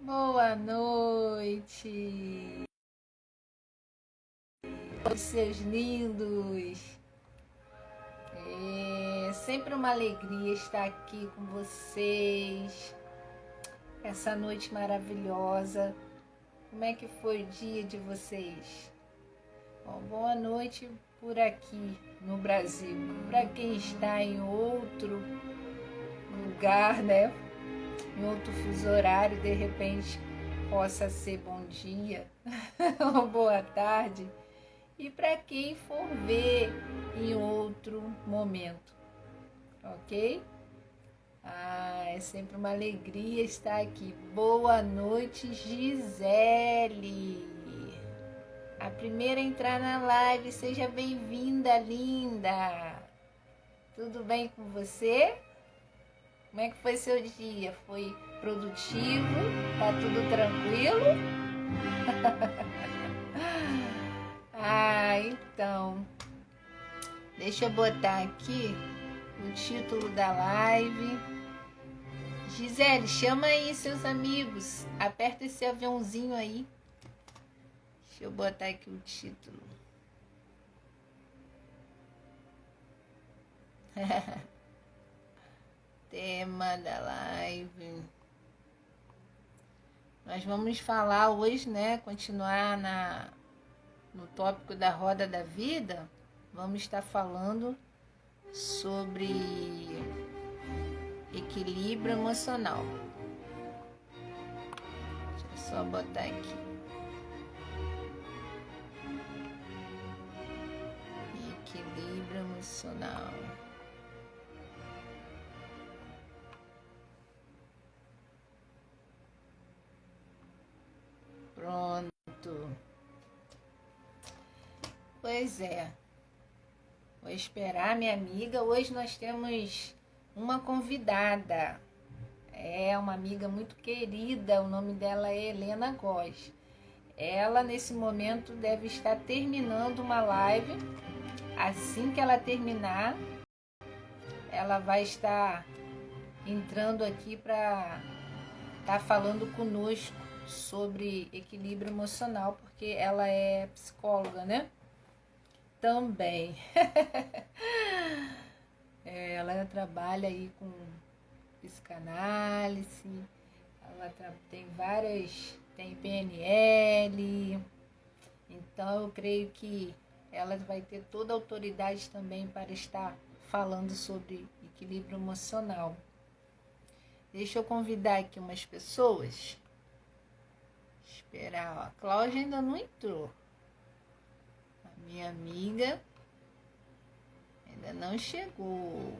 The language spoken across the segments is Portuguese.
Boa noite, os seus lindos. É sempre uma alegria estar aqui com vocês. Essa noite maravilhosa. Como é que foi o dia de vocês? Bom, boa noite por aqui no Brasil. Para quem está em outro lugar, né? Em outro fuso horário, de repente possa ser bom dia ou boa tarde. E para quem for ver em outro momento, ok? É sempre uma alegria estar aqui. Boa noite, Gisele. A primeira a entrar na live, seja bem-vinda, linda. Tudo bem com você? Como é que foi seu dia? Foi produtivo? Tá tudo tranquilo? Então, deixa eu botar aqui o título da live. Gisele, chama aí seus amigos. Aperta esse aviãozinho aí. Deixa eu botar aqui o título. Tema da live. Nós vamos falar hoje, né? Continuar no tópico da roda da vida. Vamos estar falando sobre equilíbrio emocional. Deixa eu só botar aqui. Equilíbrio emocional. Pronto. Pois é. Vou esperar minha amiga. Hoje nós temos uma convidada. É uma amiga muito querida. O nome dela é Helena Góes. Ela, nesse momento, deve estar terminando uma live. Assim que ela terminar, ela vai estar entrando aqui para estar falando conosco sobre equilíbrio emocional, porque ela é psicóloga, né? Também. Ela trabalha aí com psicanálise, ela tem tem PNL, então eu creio que ela vai ter toda a autoridade também para estar falando sobre equilíbrio emocional. Deixa eu convidar aqui umas pessoas. Esperar, ó. A Cláudia ainda não entrou. A minha amiga ainda não chegou.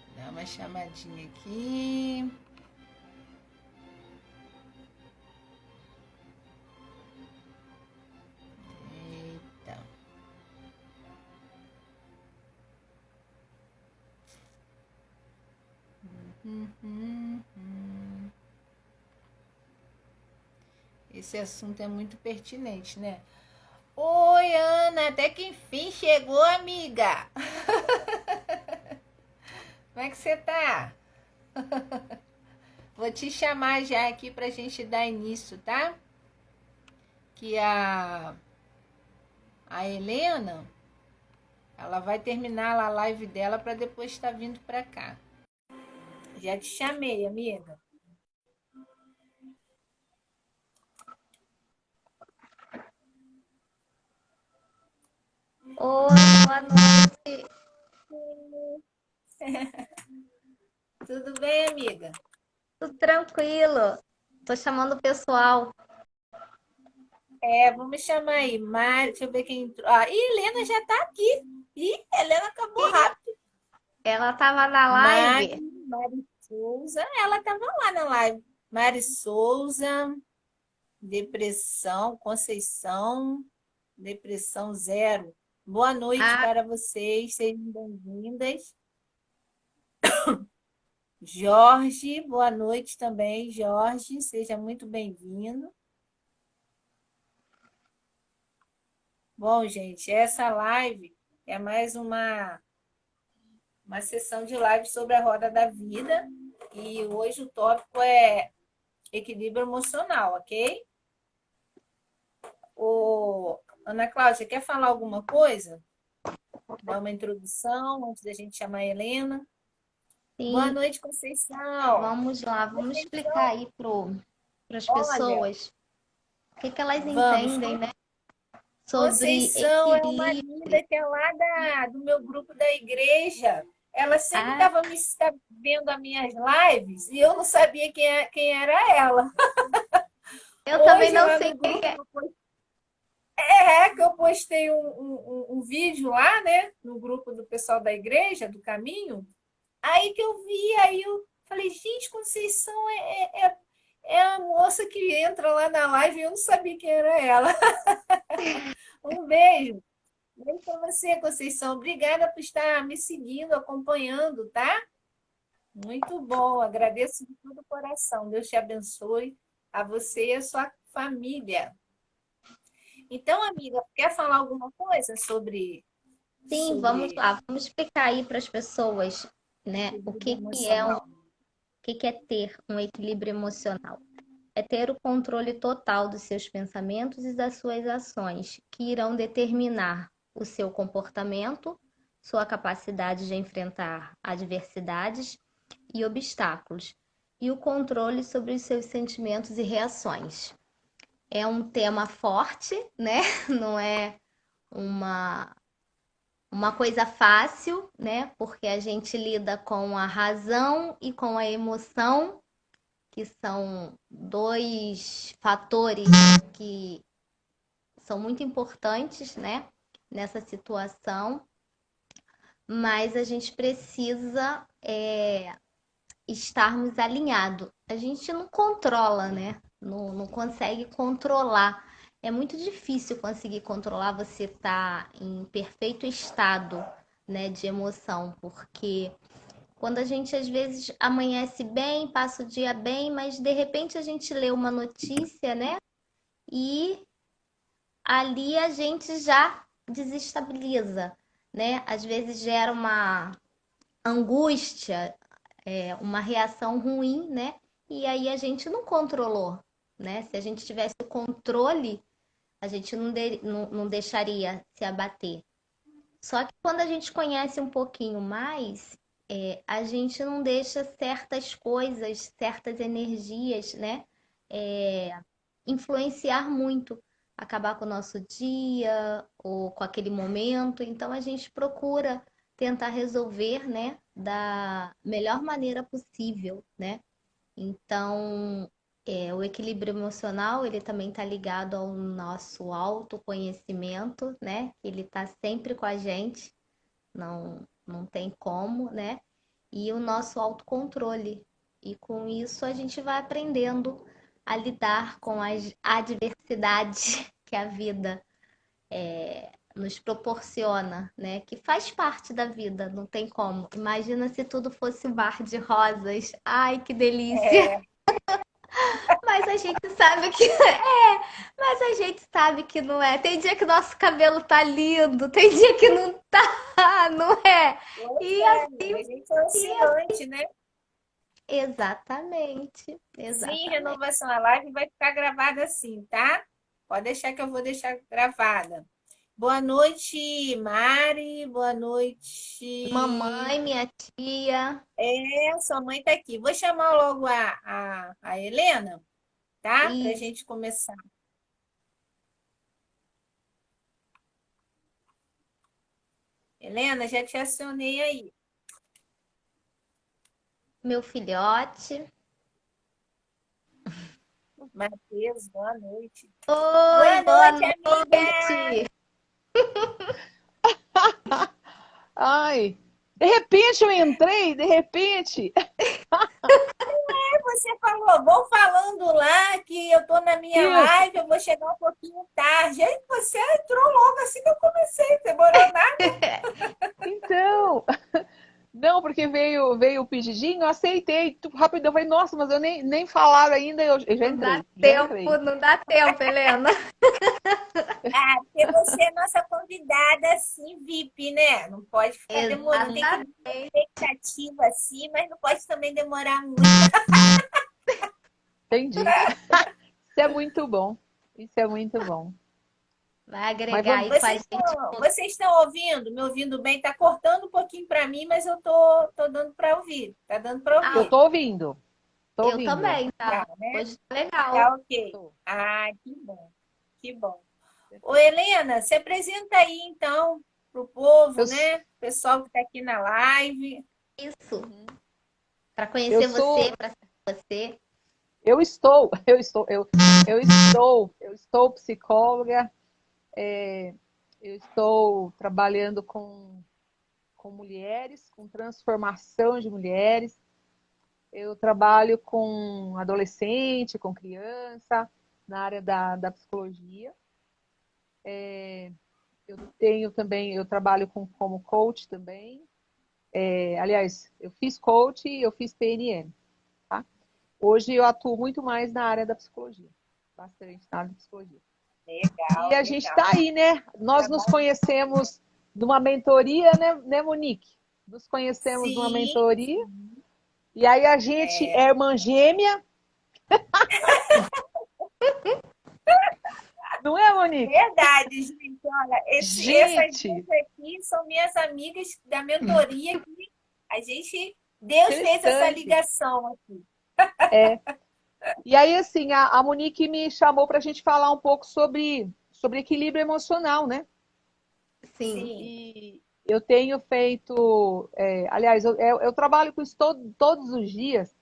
Vou dar uma chamadinha aqui. Eita. Esse assunto é muito pertinente, né? Oi, Ana, até que enfim chegou, amiga. Como é que você tá? Vou te chamar já aqui pra gente dar início, tá? Que a Helena, ela vai terminar a live dela para depois estar vindo para cá. Já te chamei, amiga. Oi, boa noite. Tudo bem, amiga? Tudo tranquilo. Tô chamando o pessoal. Vamos chamar aí. Mari, deixa eu ver quem entrou. Helena já tá aqui. Helena acabou rápido. Ela tava na live. Mari Souza, ela tava lá na live. Mari Souza, depressão, Conceição, depressão zero. Boa noite para vocês, sejam bem-vindas. Jorge, boa noite também, Jorge, seja muito bem-vindo. Bom, gente, essa live é mais uma sessão de live sobre a roda da vida E hoje o tópico é equilíbrio emocional, ok? Ana Cláudia, quer falar alguma coisa? Dar uma introdução antes da gente chamar a Helena? Boa Sim, noite, Conceição. vamos lá, vamos explicar Conceição, aí para as olha, pessoas o que elas vamos. entendem, né, sobre Conceição é uma equilíbrio. linda que é lá do meu grupo da igreja. Ela sempre Ah, estava vendo as minhas lives e eu não sabia quem era ela. eu também Hoje, não lá sei no quem grupo, é. que eu postei um vídeo lá, né? No grupo do pessoal da igreja, do Caminho. Aí que eu vi, aí eu falei, gente, Conceição é a moça que entra lá na live e eu não sabia quem era ela. Um beijo. Beijo para você, Conceição. Obrigada por estar me seguindo, acompanhando, tá? Muito bom. Agradeço de todo o coração. Deus te abençoe, a você e a sua família. Então, amiga, quer falar alguma coisa Sim, vamos sobre lá, vamos explicar aí para as pessoas, né, equilíbrio o emocional? que é ter um equilíbrio emocional. É ter o controle total dos seus pensamentos e das suas ações, que irão determinar o seu comportamento, sua capacidade de enfrentar adversidades e obstáculos, e o controle sobre os seus sentimentos e reações. É um tema forte, né? Não é uma, uma coisa fácil, né? Porque a gente lida com a razão e com a emoção, que são dois fatores que são muito importantes, né, nessa situação, mas a gente precisa estarmos alinhados. A gente não controla, né? Não consegue controlar. É muito difícil conseguir controlar você estar em perfeito estado, né, de emoção, porque quando a gente às vezes amanhece bem, passa o dia bem, mas de repente a gente lê uma notícia, né? E ali a gente já desestabiliza, né? Às vezes gera uma angústia, uma reação ruim, né? E aí a gente não controlou, né? Se a gente tivesse o controle, a gente não deixaria se abater. Só que quando a gente conhece um pouquinho mais, a gente não deixa certas coisas, certas energias, né? Influenciar muito, acabar com o nosso dia ou com aquele momento. Então a gente procura tentar resolver, né, da melhor maneira possível, né? Então, o equilíbrio emocional, ele também está ligado ao nosso autoconhecimento, né? Ele está sempre com a gente, não tem como, né? E o nosso autocontrole. E com isso a gente vai aprendendo a lidar com as adversidades que a vida nos proporciona, né? Que faz parte da vida, não tem como. Imagina se tudo fosse um mar de rosas. Ai, que delícia! É, Mas a gente sabe que mas a gente sabe que não é. Tem dia que nosso cabelo tá lindo, tem dia que não tá, não é? pois E é, assim, amiga, a gente é oscilante, né? exatamente, Sim, exatamente. renovação, a live vai ficar gravada assim, tá? Pode deixar que eu vou deixar gravada. Boa noite, Mari. Boa noite. Mamãe, minha tia. Sua mãe está aqui. Vou chamar logo a Helena, tá? Para a E gente começar. Helena, já te acionei aí. meu filhote. Matheus, boa noite. Oi, Boa boa noite, amiga. noite. Ai, de repente eu entrei, de repente. Você falou, vou falando lá que eu tô na minha Isso. live, eu vou chegar um pouquinho tarde. Aí você entrou logo assim que eu comecei, demorou nada. Então, não, porque veio o pedidinho, eu aceitei rapidão. Eu falei, nossa, mas eu nem falaram ainda, eu já Não dá entrei, já tempo, entrei. não dá tempo, Helena. Ah, porque você é nossa convidada, assim, VIP, né? Não pode ficar demorando, tem que dar Exatamente. ativa assim, mas não pode também demorar muito. Entendi. Isso é muito bom. Isso é muito bom. Vai Mas agregar vamos. aí com a gente. Vocês estão ouvindo? Me ouvindo bem? Tá cortando um pouquinho para mim, mas eu tô dando para ouvir. Tá dando para Eu ouvir. tô ouvindo. Tô Eu ouvindo. também, Tá, tá? né? Hoje tá legal. Tá ok. Tô. Ah, que bom. Que bom. Ô, Helena, se apresenta aí então pro povo, Eu, né? Pessoal que tá aqui na live. Isso. Uhum. Para eu conhecer você, sou. para ser você. Eu estou psicóloga. Eu estou trabalhando com mulheres, com transformação de mulheres. Eu trabalho com adolescente, com criança, na área da psicologia. Eu trabalho como coach também. Aliás, eu fiz coach e eu fiz PNM, tá? Hoje eu atuo muito mais na área da psicologia, bastante na área da psicologia. E Legal, a gente legal. está aí, né? Nós nos conhecemos numa mentoria, né, Monique? Nos conhecemos numa Sim, mentoria. E aí a gente é irmã gêmea. Não é, Monique? verdade, gente. Olha, essas Gente, duas aqui são minhas amigas da mentoria que a gente, Deus fez essa interessante. ligação aqui. E aí, assim, a Monique me chamou para a gente falar um pouco sobre equilíbrio emocional, né? Sim. Sim, E eu tenho feito, aliás, eu trabalho com isso todos os dias,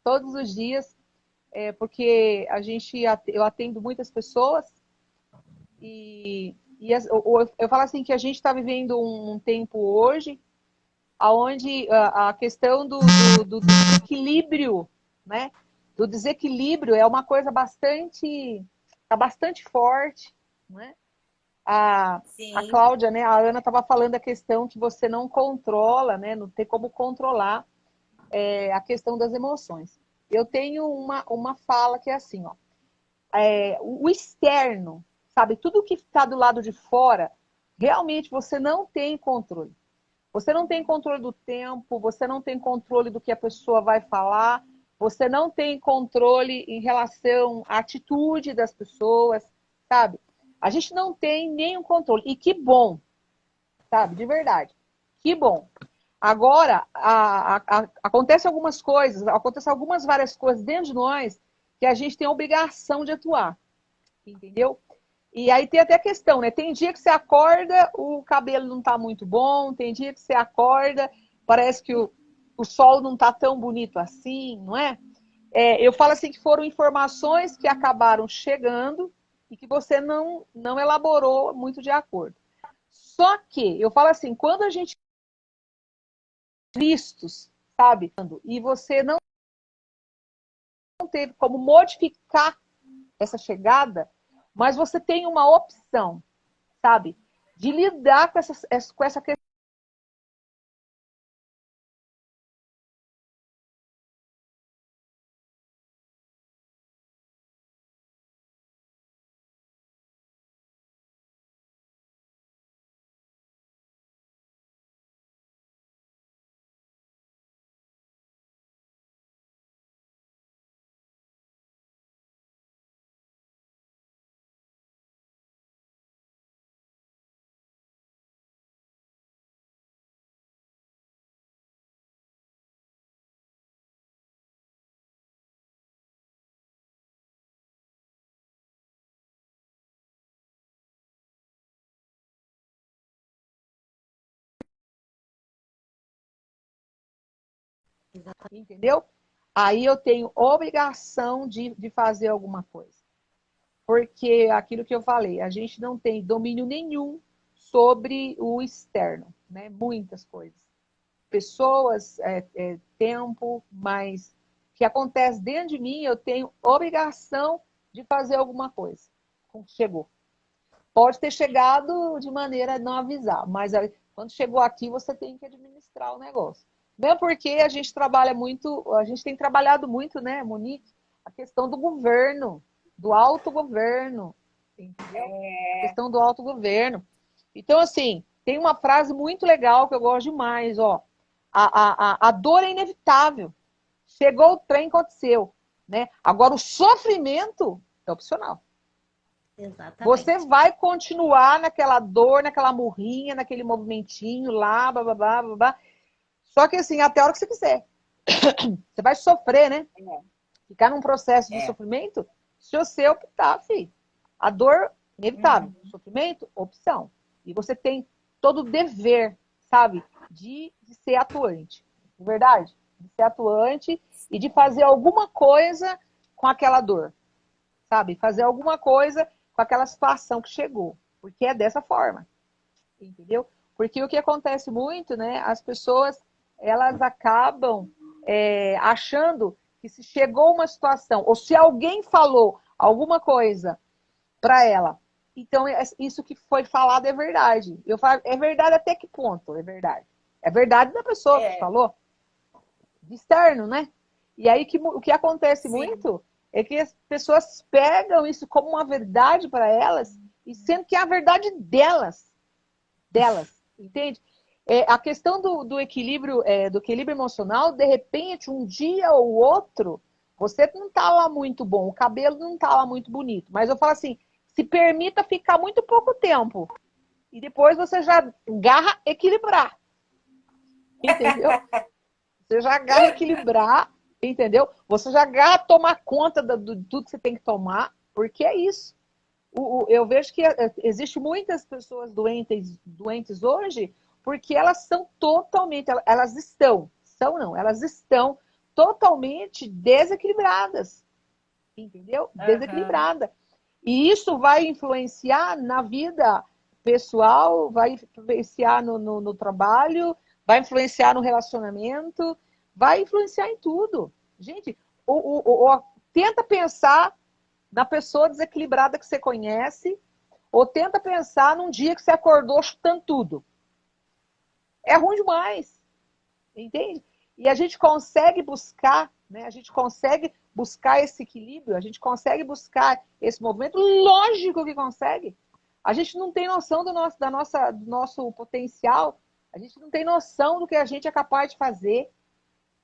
todos os dias, porque eu atendo muitas pessoas eu falo assim que a gente está vivendo um tempo hoje onde a questão do desequilíbrio, né? Do desequilíbrio é uma coisa tá bastante forte, né? A sim, Cláudia, né? A Ana estava falando da questão que você não controla, né? Não tem como controlar a questão das emoções. Eu tenho uma fala que é assim, ó. O externo, sabe? Tudo que está do lado de fora, realmente você não tem controle. Você não tem controle do tempo, você não tem controle do que a pessoa vai falar, você não tem controle em relação à atitude das pessoas, sabe? A gente não tem nenhum controle. E que bom, sabe? De verdade. Que bom. Agora, acontece algumas coisas, acontece algumas várias coisas dentro de nós que a gente tem a obrigação de atuar, entendeu? E aí tem até a questão, né? Tem dia que você acorda, o cabelo não tá muito bom, tem dia que você acorda, parece que o sol não tá tão bonito assim, não é? Eu falo assim que foram informações que acabaram chegando e que você não elaborou muito de acordo. Só que, eu falo assim, quando a gente vistos, sabe? E você não teve como modificar essa chegada, mas você tem uma opção, sabe? De lidar com essa questão. Entendeu? Aí eu tenho obrigação de fazer alguma coisa. Porque aquilo que eu falei, a gente não tem domínio nenhum sobre o externo, né? Muitas coisas. Pessoas, tempo, mas o que acontece dentro de mim, eu tenho obrigação de fazer alguma coisa. Chegou. Pode ter chegado de maneira a não avisar, mas quando chegou aqui, você tem que administrar o negócio. Mesmo porque a gente trabalha muito, a gente tem trabalhado muito, né, Monique, a questão do governo, do autogoverno, entendeu? A questão do autogoverno. Então, assim, tem uma frase muito legal que eu gosto demais, ó. A dor é inevitável. Chegou o trem, aconteceu. Né? Agora, o sofrimento é opcional. Exatamente. Você vai continuar naquela dor, naquela murrinha, naquele movimentinho lá, bababá, babá. Só que assim, até a hora que você quiser. Você vai sofrer, né? Ficar num processo de sofrimento, se você optar, filho. A dor, inevitável. O sofrimento, opção. E você tem todo o dever, sabe? De ser atuante. De verdade? De ser atuante e de fazer alguma coisa com aquela dor. Sabe? Fazer alguma coisa com aquela situação que chegou. Porque é dessa forma. Entendeu? Porque o que acontece muito, né? As pessoas, elas acabam achando que se chegou uma situação, ou se alguém falou alguma coisa para ela, então isso que foi falado é verdade. Eu falo, é verdade até que ponto é verdade? É verdade da pessoa que falou, de externo, né? E aí o que acontece muito é que as pessoas pegam isso como uma verdade para elas, e sendo que é a verdade delas, entende? A questão do equilíbrio emocional, de repente, um dia ou outro, você não tá lá muito bom, o cabelo não tá lá muito bonito, mas eu falo assim, se permita ficar muito pouco tempo, e depois você já agarra equilibrar, entendeu? Você já agarra equilibrar, entendeu? Você já agarra tomar conta de tudo que você tem que tomar, porque é isso. Eu vejo que existe muitas pessoas doentes hoje, porque elas são totalmente, elas estão totalmente desequilibradas, entendeu? Desequilibrada. E isso vai influenciar na vida pessoal, vai influenciar no trabalho, vai influenciar no relacionamento, vai influenciar em tudo. Gente, tenta pensar na pessoa desequilibrada que você conhece, ou tenta pensar num dia que você acordou chutando tudo. É ruim demais, entende? E a gente consegue buscar, né? A gente consegue buscar esse equilíbrio, a gente consegue buscar esse movimento, lógico que consegue. A gente não tem noção do nosso potencial, a gente não tem noção do que a gente é capaz de fazer,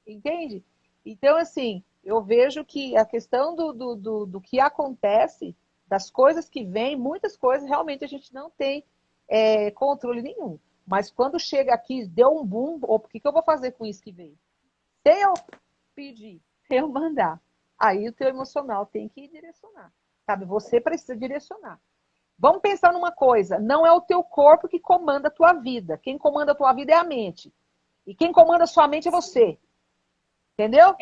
entende? Então, assim, eu vejo que a questão do que acontece, das coisas que vêm, muitas coisas realmente a gente não tem controle nenhum. Mas quando chega aqui, deu um boom, o que eu vou fazer com isso que veio? Se eu pedir, se eu mandar, aí o teu emocional tem que direcionar. Sabe? Você precisa direcionar. Vamos pensar numa coisa, não é o teu corpo que comanda a tua vida. Quem comanda a tua vida é a mente. E quem comanda a sua mente é você. Entendeu?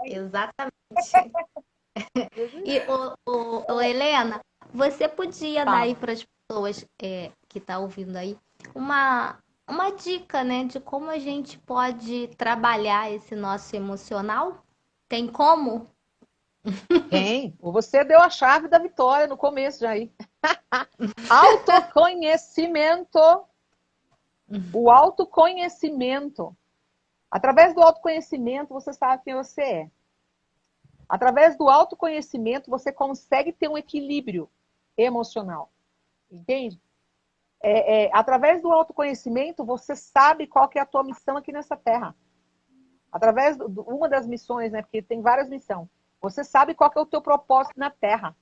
Exatamente. E, Helena, você podia dar aí para as pessoas que estão ouvindo aí uma dica, né, de como a gente pode trabalhar esse nosso emocional? Tem como? Tem. Você deu a chave da vitória no começo já aí. Autoconhecimento. O autoconhecimento. Através do autoconhecimento, você sabe quem você é. Através do autoconhecimento, você consegue ter um equilíbrio emocional. Entende? Através do autoconhecimento, você sabe qual que é a tua missão aqui nessa terra. Através de uma das missões, né? Porque tem várias missões. Você sabe qual que é o teu propósito na terra.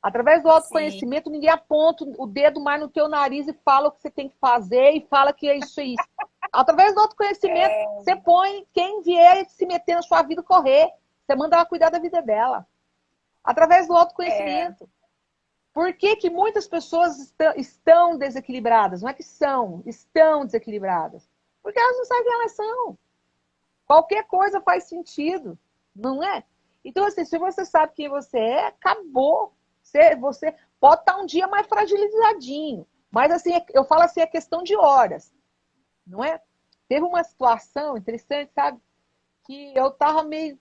Através do autoconhecimento, ninguém aponta o dedo mais no teu nariz e fala o que você tem que fazer e fala que é isso e isso. Através do autoconhecimento, você põe quem vier se meter na sua vida correr. Você manda ela cuidar da vida dela. Através do autoconhecimento. Por que muitas pessoas estão desequilibradas? Não é que estão desequilibradas. Porque elas não sabem quem elas são. Qualquer coisa faz sentido, não é? Então, assim, se você sabe quem você é, acabou. Você pode estar um dia mais fragilizadinho. Mas, assim, eu falo assim, é questão de horas. Não é? Teve uma situação interessante, sabe? Que eu tava meio...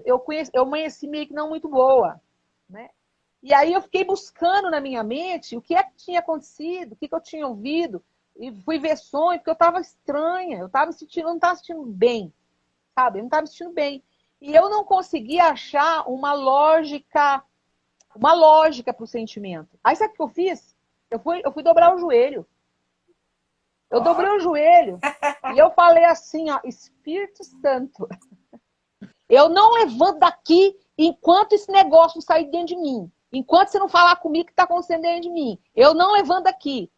Eu amanheci meio que não muito boa, né? E aí eu fiquei buscando na minha mente o que é que tinha acontecido, o que eu tinha ouvido. E fui ver sonho, porque eu estava estranha. Eu não estava sentindo bem, sabe? Eu não estava me sentindo bem. E eu não conseguia achar uma lógica para o sentimento. Aí sabe o que eu fiz? Eu fui dobrar o joelho. Eu dobrei o joelho e eu falei assim, ó, Espírito Santo, eu não levanto daqui enquanto esse negócio não sair dentro de mim. Enquanto você não falar comigo o que está acontecendo dentro de mim. Eu não levanto daqui.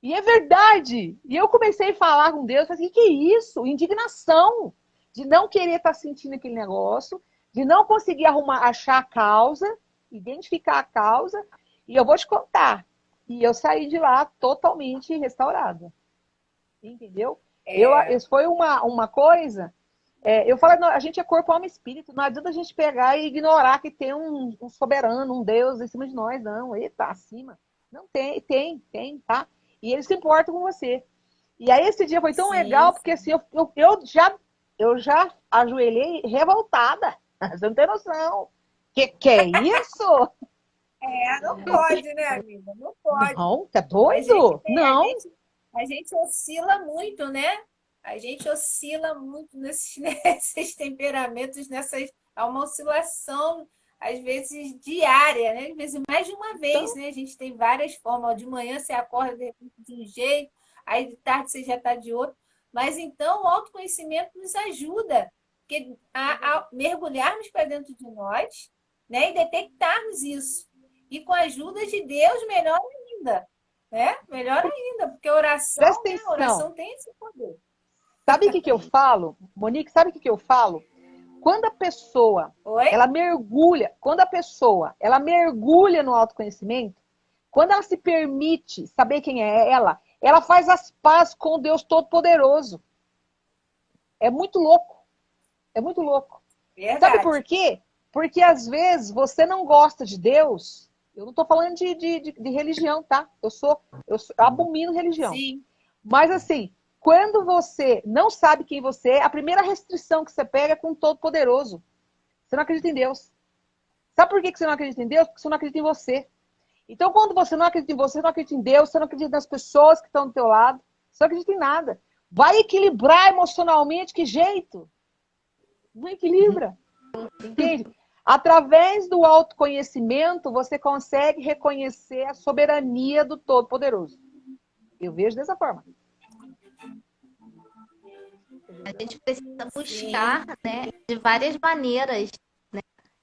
E é verdade. E eu comecei a falar com Deus, falei assim, que é isso? Indignação de não querer estar sentindo aquele negócio, de não conseguir achar a causa, identificar a causa, e eu vou te contar. E eu saí de lá totalmente restaurada. Entendeu? Isso foi uma coisa... eu falo, não, a gente é corpo, alma e espírito. Não adianta a gente pegar e ignorar que tem um soberano, um Deus em cima de nós. Não, ele tá acima. Não, tem, tá? E ele se importa com você. E aí esse dia foi tão legal, porque assim, eu já ajoelhei revoltada. Você não tem noção. Que é isso? Não pode, né, amiga? Não pode. Não, tá doido? Não. A gente oscila muito, né? A gente oscila muito nesses temperamentos, há uma oscilação, às vezes, diária, né? Às vezes mais de uma vez, Então, né? A gente tem várias formas. De manhã você acorda de um jeito, aí de tarde você já está de outro. Mas então o autoconhecimento nos ajuda a mergulharmos para dentro de nós, né? E detectarmos isso. E com a ajuda de Deus, melhor ainda. Né? Melhor ainda, porque a oração, presta né? A atenção. oração tem esse poder. Sabe o que eu falo? Monique, sabe o que eu falo? Quando a pessoa, ela mergulha no autoconhecimento, quando ela se permite saber quem é ela faz as pazes com o Deus Todo-Poderoso. É muito louco. É muito louco. Verdade. Sabe por quê? Porque às vezes você não gosta de Deus. Eu não estou falando de religião, tá? Eu abomino religião. Sim. Mas assim, quando você não sabe quem você é, a primeira restrição que você pega é com o Todo-Poderoso. Você não acredita em Deus. Sabe por que você não acredita em Deus? Porque você não acredita em você. Então, quando você não acredita em você não acredita em Deus, você não acredita nas pessoas que estão do teu lado, você não acredita em nada. Vai equilibrar emocionalmente, que jeito? Não equilibra. Entende? Através do autoconhecimento, você consegue reconhecer a soberania do Todo-Poderoso. Eu vejo dessa forma. A gente precisa buscar, né, de várias maneiras, né,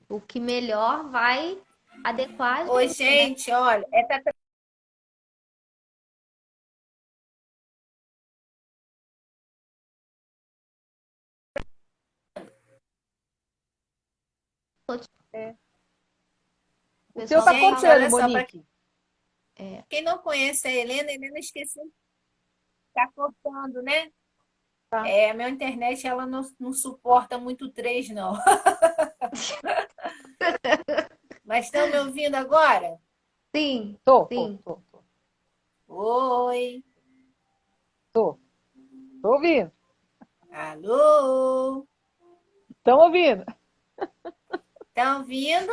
o que melhor vai adequar a Ô, gente, gente, né? olha, O seu tá Gente, cortando, olha só, Monique. quem não conhece a Helena esqueceu, tá cortando, né? Tá. A minha internet, ela não suporta muito 3, não. Mas estão me ouvindo agora? Sim, Tô. Oi, Tô ouvindo. alô? Estão ouvindo? Estão ouvindo?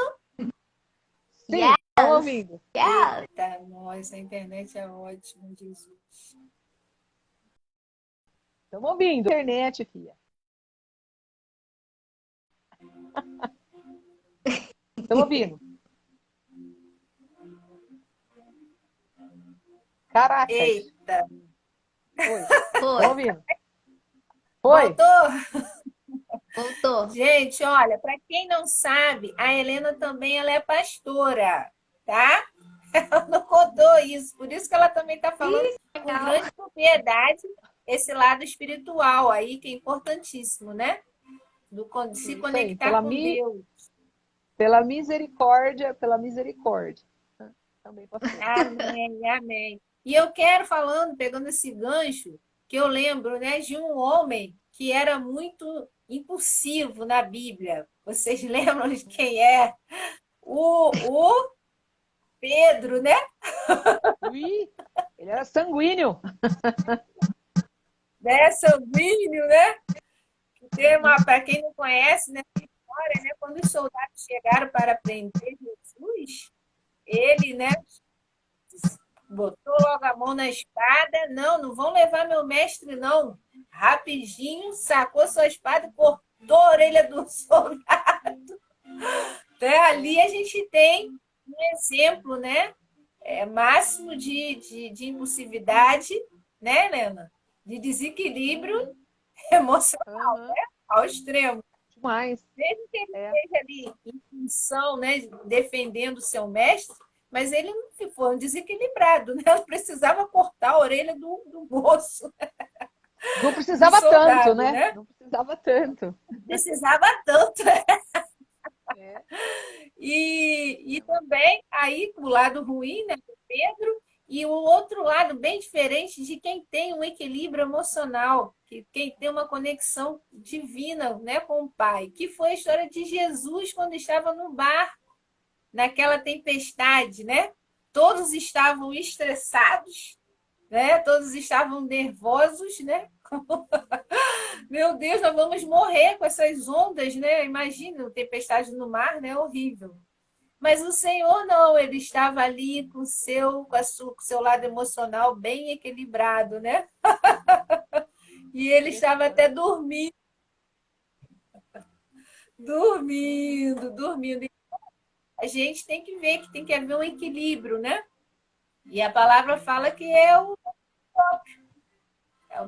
Sim, Yes. estão ouvindo. yeah. Eita, nossa, a internet é ótima, Jesus. Estão ouvindo. Internet, filha. Estão ouvindo. Caraca. Eita, Oi. Foi, Estão ouvindo? Oi. voltou. gente, olha, para quem não sabe, a Helena também ela é pastora, tá? Ela não contou isso, por isso que ela também está falando com grande propriedade esse lado espiritual aí, que é importantíssimo, né? Se conectar com Deus. Pela misericórdia. Também posso. Amém, amém. E eu quero pegando esse gancho, que eu lembro, né, de um homem que era muito impulsivo na Bíblia. Vocês lembram de quem é? O Pedro, né? Ui, ele era sanguíneo. Sanguíneo, né? Para quem não conhece, né, a história, né, quando os soldados chegaram para prender Jesus, ele, né, botou logo a mão na espada. Não vão levar meu mestre, não. Rapidinho, sacou sua espada e cortou a orelha do soldado. Então, ali a gente tem um exemplo, né? Máximo de impulsividade, né, Helena? de desequilíbrio emocional Aham. ao extremo. Demais. Mesmo que ele É. esteja ali em função, né, defendendo o seu mestre, mas ele não foi um desequilibrado, né? Ele precisava cortar a orelha do moço, Não do precisava tanto, soldado, né? né? Não precisava tanto. Precisava tanto. É. E também aí o lado ruim, né, do Pedro, e o outro lado bem diferente de quem tem um equilíbrio emocional, que quem tem uma conexão divina, né, com o Pai, que foi a história de Jesus quando estava no barco, naquela tempestade, né? Todos estavam estressados, né? Todos estavam nervosos, né? Meu Deus, nós vamos morrer com essas ondas, né? Imagina, tempestade no mar, né? Horrível. Mas o Senhor não, ele estava ali com o seu lado emocional bem equilibrado, né? E ele estava até Interessante. dormindo, Uhum. dormindo. A gente tem que ver que tem que haver um equilíbrio, né? E a palavra fala que é o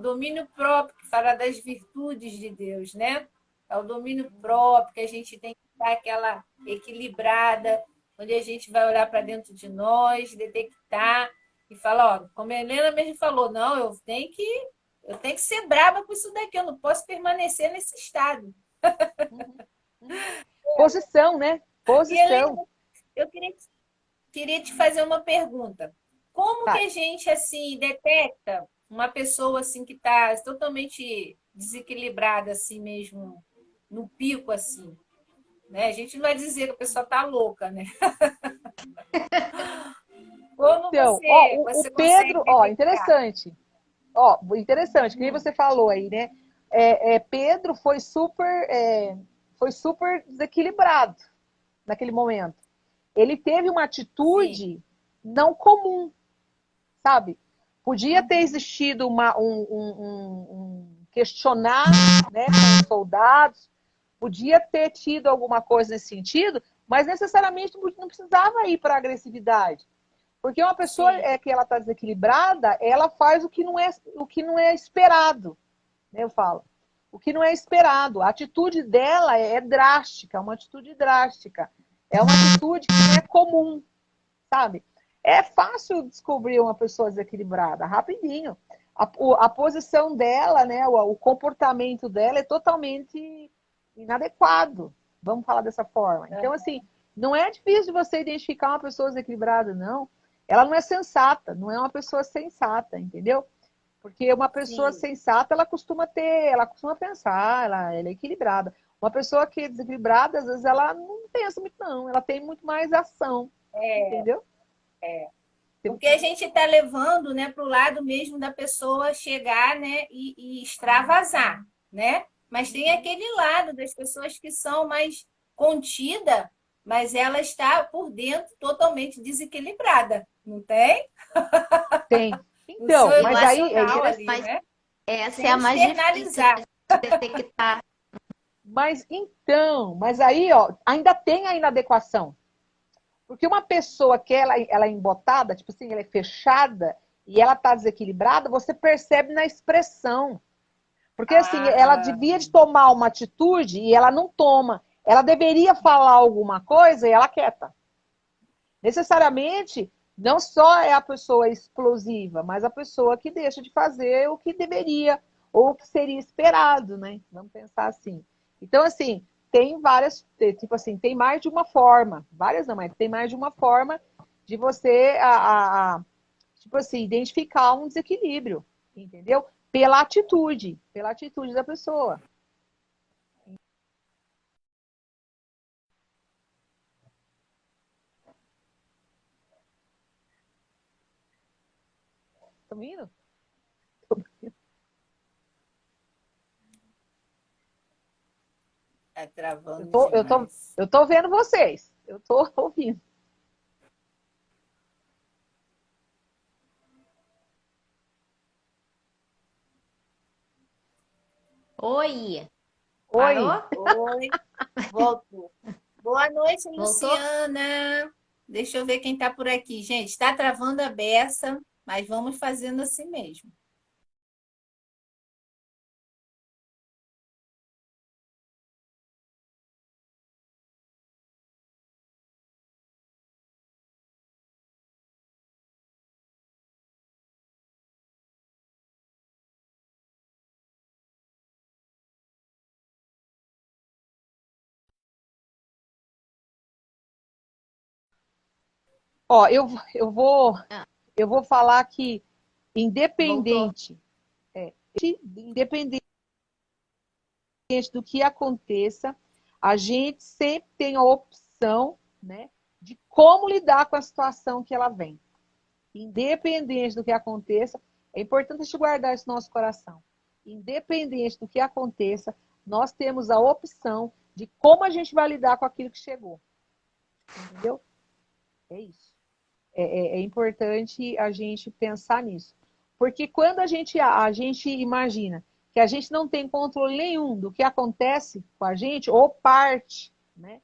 domínio próprio que fala das virtudes de Deus, né? É o domínio próprio que a gente tem que dar aquela equilibrada, onde a gente vai olhar para dentro de nós, detectar e falar, ó, como a Helena mesmo falou, não, eu tenho que ser braba com isso daqui, eu não posso permanecer nesse estado. Uhum. Uhum. Posição, né? E Helena, Posição. eu queria te fazer uma pergunta. Como que Vai. a gente assim detecta uma pessoa assim que está totalmente desequilibrada assim mesmo no pico assim, né? A gente não vai dizer que a pessoa está louca, né? Como Então, ó, o você consegue Pedro, ó, detectar? interessante. Ó, interessante, que nem Hum, você falou aí, né? Pedro foi super desequilibrado naquele momento. Ele teve uma sim. atitude não comum, sabe? Podia ter Uhum, existido um questionar, né, com os soldados, podia ter tido alguma coisa nesse sentido, mas necessariamente não precisava ir para a agressividade. Porque uma pessoa sim. que ela está desequilibrada, ela faz o que não é esperado, né, eu falo. O que não é esperado. A atitude dela é drástica, é uma atitude drástica. É uma atitude que não é comum, sabe? É fácil descobrir uma pessoa desequilibrada, rapidinho. A posição dela, né, o comportamento dela é totalmente inadequado. Vamos falar dessa forma. Então, assim, não é difícil de você identificar uma pessoa desequilibrada, não. Ela não é sensata, não é uma pessoa sensata, entendeu? Porque uma pessoa Sim. sensata, ela costuma pensar, ela é equilibrada. Uma pessoa que é desequilibrada, às vezes, ela não pensa muito, não. Ela tem muito mais ação, entendeu? Tem muito Porque a mais gente ação. está levando, né, para o lado mesmo da pessoa chegar, né, e extravasar, né? Mas tem Uhum. aquele lado das pessoas que são mais contida, mas ela está por dentro totalmente desequilibrada, não tem? Tem. O seu Então, Eu mas acho aí é emocional interessante. ali, mais né? essa é Sem a mais difícil externalizar. de detectar. Mas aí, ó, ainda tem a inadequação. Porque uma pessoa que ela é embotada, tipo assim, ela é fechada e ela tá desequilibrada, você percebe na expressão. Porque assim, ela Ah, devia de tomar uma atitude e ela não toma. Ela deveria falar alguma coisa e ela quieta. Necessariamente, não só é a pessoa explosiva, mas a pessoa que deixa de fazer o que deveria ou o que seria esperado, né? Vamos pensar assim. Então, assim, tem várias, tipo assim, tem mais de uma forma, várias não, mas tem mais de uma forma de você, tipo assim, identificar um desequilíbrio, entendeu? Pela atitude da pessoa. Tá vendo? tá Eu travando tô, eu tô, demais. eu tô vendo vocês. Eu tô ouvindo. Oi, Oi. parou? Oi, voltou. Boa noite, Voltou? Luciana. Deixa eu ver quem está por aqui. Gente, está travando a beça, mas vamos fazendo assim mesmo. Ó, eu vou, Ah, eu vou falar que voltou. independente do que aconteça, a gente sempre tem a opção, né, de como lidar com a situação que ela vem. Independente do que aconteça, é importante a gente guardar isso no nosso coração. Independente do que aconteça, nós temos a opção de como a gente vai lidar com aquilo que chegou. Entendeu? É isso. É importante a gente pensar nisso. Porque quando a gente imagina que a gente não tem controle nenhum do que acontece com a gente, ou parte, né?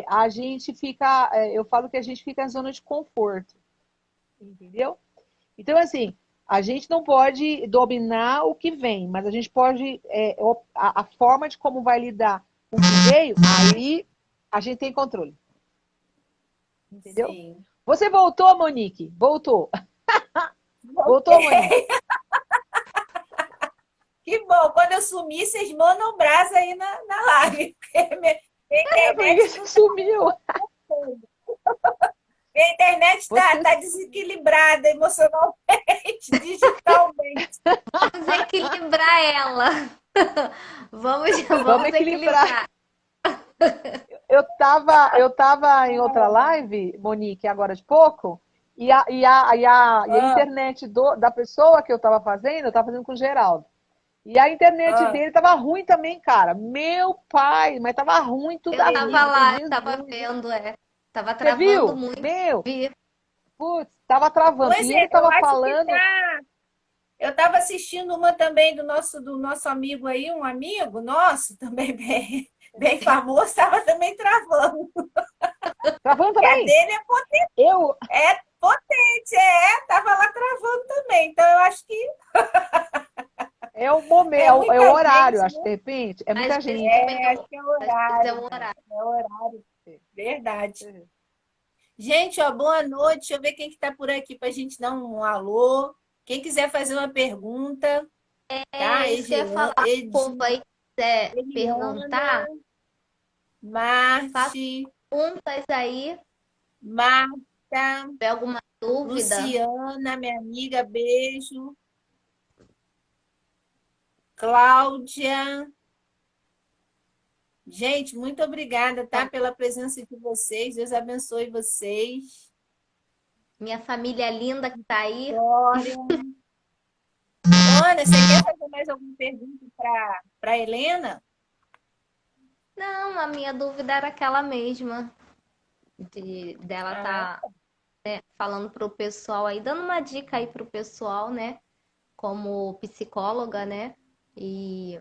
A gente fica, eu falo que a gente fica em zona de conforto, entendeu? Então, assim, a gente não pode dominar o que vem, mas a gente pode, a forma de como vai lidar com o que veio, aí a gente tem controle, entendeu? Sim. Você voltou, Monique? Voltou. Voltou, Monique? Voltei. Que bom. Quando eu sumir, vocês mandam um brasa aí na live. Porque minha Por internet isso não que tá sumiu. dando. Minha internet Você tá desequilibrada emocionalmente, digitalmente. Vamos equilibrar ela. vamos Vamos equilibrar. equilibrar. Eu tava em outra live, Monique, agora de pouco, e a Ah, internet da pessoa que eu tava fazendo com o Geraldo. E a internet ah. dele tava ruim também, cara. Meu pai, mas tava ruim tudo Eu a tava vida. Eu falei, lá, tava Jesus. vendo, é. Tava Você travando viu? muito. Meu, Vi. putz, tava travando. Pois E é, ele eu tava acho que falando, tá. Eu estava assistindo uma também do nosso amigo aí, um amigo nosso, também bem famoso, estava também travando. travando E a também. dele Eu, é potente, estava lá travando também. Então, eu acho que é o momento, é é o muita horário, gente, acho, né? de repente. É Às muita vezes gente. também Acho que é o às vezes é horário, o cara. horário. É o horário. Verdade. É. Gente, ó, boa noite. Deixa eu ver quem que está por aqui para a gente dar um alô. Quem quiser fazer uma pergunta, É tá? isso que eu ia falar. O povo aí quiser Eliana, perguntar, faça Marte, perguntas aí. Marta, Se tiver alguma dúvida, Luciana, minha amiga, beijo. Cláudia. Gente, muito obrigada, tá? então, Pela presença de vocês. Deus abençoe vocês. minha família linda que tá aí. Glória. Ana, você quer fazer mais alguma pergunta para Helena? Não, a minha dúvida era aquela mesma, dela Ah, tá, né, falando pro pessoal aí, dando uma dica aí pro pessoal, né, como psicóloga, né, e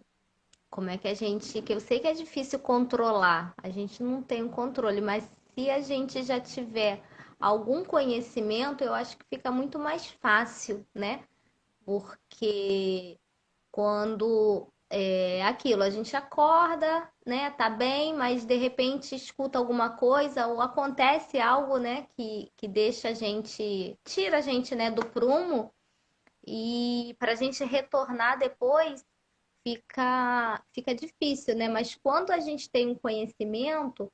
como é que a gente, que eu sei que é difícil controlar, a gente não tem o controle, mas se a gente já tiver algum conhecimento, eu acho que fica muito mais fácil, né, porque quando é aquilo, a gente acorda, né, tá bem, mas de repente escuta alguma coisa ou acontece algo, né, que deixa a gente, tira a gente, né, do prumo e para a gente retornar depois fica difícil, né? Mas quando a gente tem um conhecimento,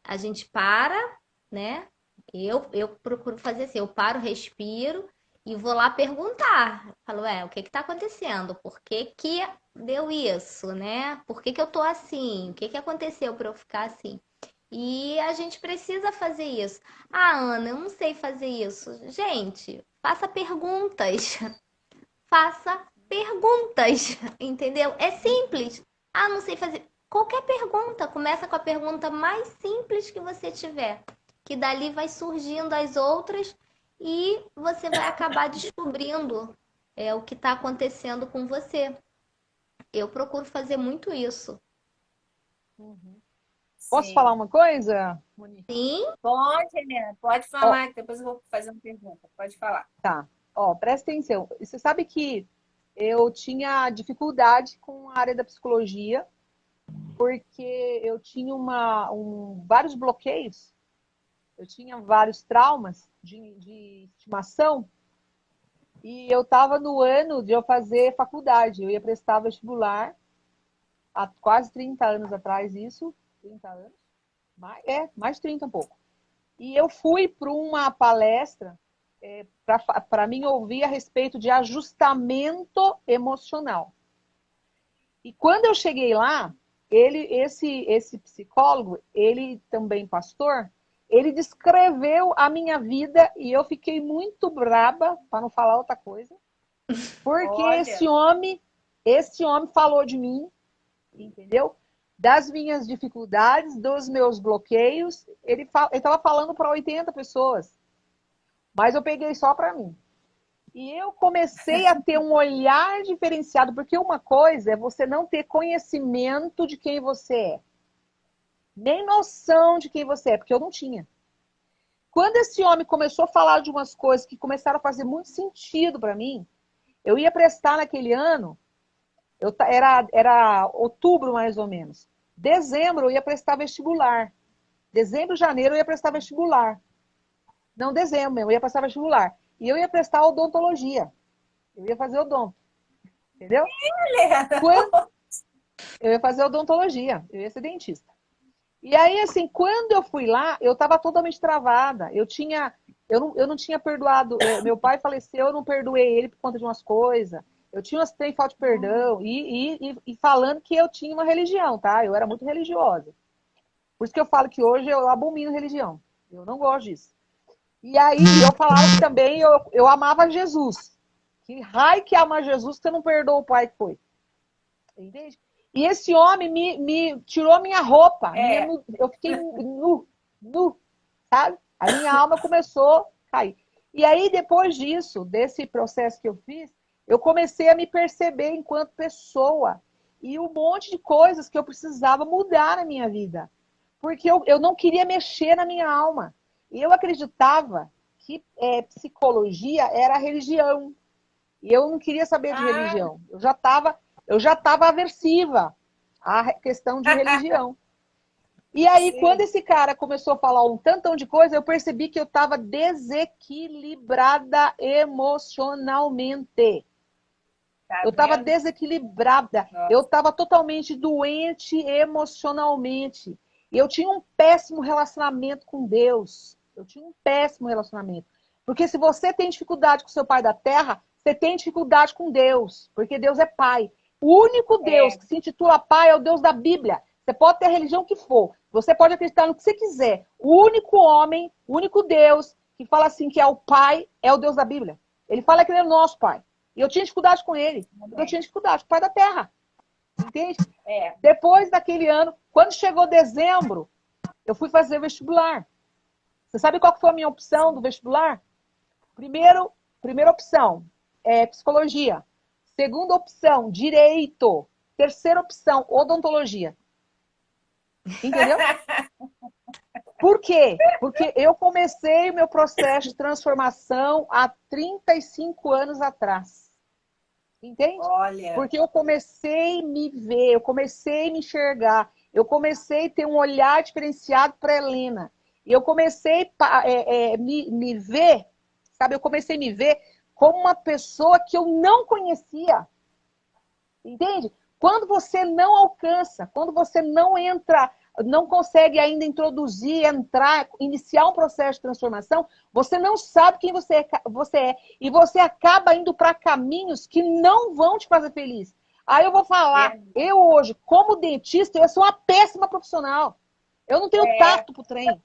a gente para, né? Eu procuro fazer assim, eu paro, respiro e vou lá perguntar. Falo, o que que tá acontecendo? Por que que deu isso, né? Por que que eu tô assim? O que que aconteceu para eu ficar assim? E a gente precisa fazer isso. Ah, Ana, eu não sei fazer isso. Gente, faça perguntas. Faça perguntas, entendeu? É simples. Ah, não sei fazer. Qualquer pergunta, começa com a pergunta mais simples que você tiver, que dali vai surgindo as outras e você vai acabar descobrindo o que está acontecendo com você. Eu procuro fazer muito isso. Posso falar sim. uma coisa, Monique? Sim, Pode, Helena, pode Ó, falar, que depois eu vou fazer uma pergunta. Pode falar. tá. Ó, presta atenção. Você sabe que eu tinha dificuldade com a área da psicologia, porque eu tinha vários bloqueios, eu tinha vários traumas de estimação, e eu estava no ano de eu fazer faculdade. Eu ia prestar vestibular há quase 30 anos atrás, isso. 30 anos? Mais de 30 um pouco. E eu fui para uma palestra para mim ouvir a respeito de ajustamento emocional. E quando eu cheguei lá, esse psicólogo, ele também pastor, ele descreveu a minha vida e eu fiquei muito braba, para não falar outra coisa, porque Olha. esse homem falou de mim, entendeu? Das minhas dificuldades, dos meus bloqueios. Ele estava falando para 80 pessoas, mas eu peguei só para mim. E eu comecei a ter um olhar diferenciado, porque uma coisa é você não ter conhecimento de quem você é, nem noção de quem você é, porque eu não tinha. Quando esse homem começou a falar de umas coisas que começaram a fazer muito sentido para mim, eu ia prestar naquele ano, era outubro mais ou menos. Dezembro eu ia prestar vestibular. Dezembro, janeiro eu ia prestar vestibular. Não, dezembro, eu ia prestar vestibular. E eu ia prestar odontologia. Eu ia fazer odonto. Entendeu? Eu ia fazer odontologia. Eu ia ser dentista. E aí, assim, quando eu fui lá, eu estava totalmente travada. Eu não tinha perdoado. Meu pai faleceu, eu não perdoei ele por conta de umas coisas. Eu tinha umas trem falta de perdão. E falando que eu tinha uma religião, tá? Eu era muito religiosa. Por isso que eu falo que hoje eu abomino religião. Eu não gosto disso. E aí eu falava que também eu amava Jesus. Que raio que ama Jesus que você não perdoa o pai que foi. Entende? E esse homem me tirou minha roupa. Eu fiquei nu, sabe? A minha alma começou a cair. E aí, depois disso, desse processo que eu fiz, eu comecei a me perceber enquanto pessoa. E um monte de coisas que eu precisava mudar na minha vida. Porque eu não queria mexer na minha alma. E eu acreditava que psicologia era religião. E eu não queria saber de religião. Eu já estava aversiva à questão de religião. E aí, quando esse cara começou a falar um tantão de coisa, eu percebi que eu estava desequilibrada emocionalmente. Eu estava desequilibrada. Eu estava totalmente doente emocionalmente. E eu tinha um péssimo relacionamento com Deus. Eu tinha um péssimo relacionamento. Porque se você tem dificuldade com seu pai da terra, você tem dificuldade com Deus. Porque Deus é pai. O único Deus que se intitula pai é o Deus da Bíblia. Você pode ter a religião que for. Você pode acreditar no que você quiser. O único homem, o único Deus que fala assim que é o pai é o Deus da Bíblia. Ele fala que ele é o nosso pai. E eu tinha dificuldade com ele. Eu tinha dificuldade com o pai da terra. Entende? Depois daquele ano, quando chegou dezembro, eu fui fazer vestibular. Você sabe qual foi a minha opção do vestibular? Primeira opção, psicologia. Segunda opção, direito. Terceira opção, odontologia. Entendeu? Por quê? Porque eu comecei o meu processo de transformação há 35 anos atrás. Entende? Olha. Porque eu comecei a me ver, eu comecei a me enxergar, eu comecei a ter um olhar diferenciado para a Helena. E eu comecei a me ver, sabe? Eu comecei a me ver como uma pessoa que eu não conhecia. Entende? Quando você não alcança, quando você não entra, não consegue ainda introduzir, entrar, iniciar um processo de transformação, você não sabe quem você é. E você acaba indo para caminhos que não vão te fazer feliz. Aí eu vou falar, eu hoje, como dentista, eu sou uma péssima profissional. Eu não tenho tato pro trem.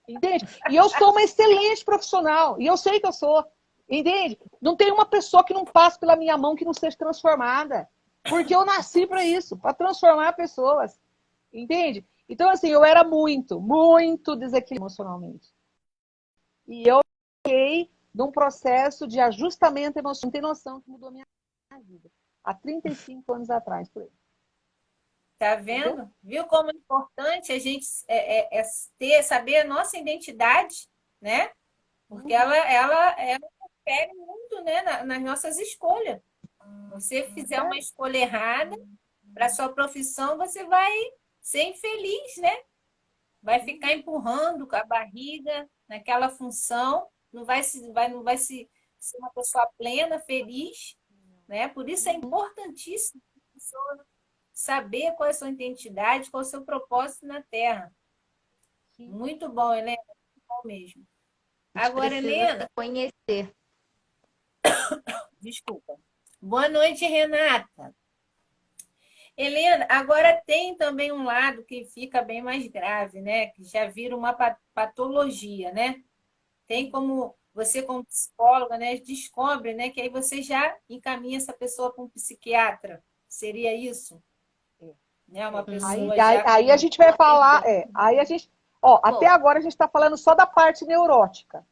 Entende? E eu sou uma excelente profissional. E eu sei que eu sou. Entende? Não tem uma pessoa que não passe pela minha mão que não seja transformada. Porque eu nasci para isso, para transformar pessoas. Entende? Então, assim, eu era muito, muito desequilibrada emocionalmente. E eu fiquei num processo de ajustamento emocional. Não tem noção que mudou a minha vida. Há 35 anos atrás, por aí. Tá vendo? Entendeu? Viu como é importante a gente saber a nossa identidade, né? Porque ela interfere muito, né, nas nossas escolhas. Você fizer uma escolha errada para sua profissão, você vai ser infeliz, né? Vai ficar empurrando com a barriga naquela função, não vai ser uma pessoa plena, feliz, né? Por isso é importantíssimo a pessoa saber qual é a sua identidade, qual é o seu propósito na Terra. Muito bom, Helena. bom mesmo. A gente Agora, precisa Helena, conhecer. desculpa. Boa noite, Renata. Helena, agora tem também um lado que fica bem mais grave, né? Que já vira uma patologia, né? Tem como você, como psicóloga, né, descobre, né, que aí você já encaminha essa pessoa para um psiquiatra. Seria isso? Né? Uma Aí, pessoa aí, já aí a com. gente vai falar, aí a gente, ó, até Bom, agora a gente está falando só da parte neurótica,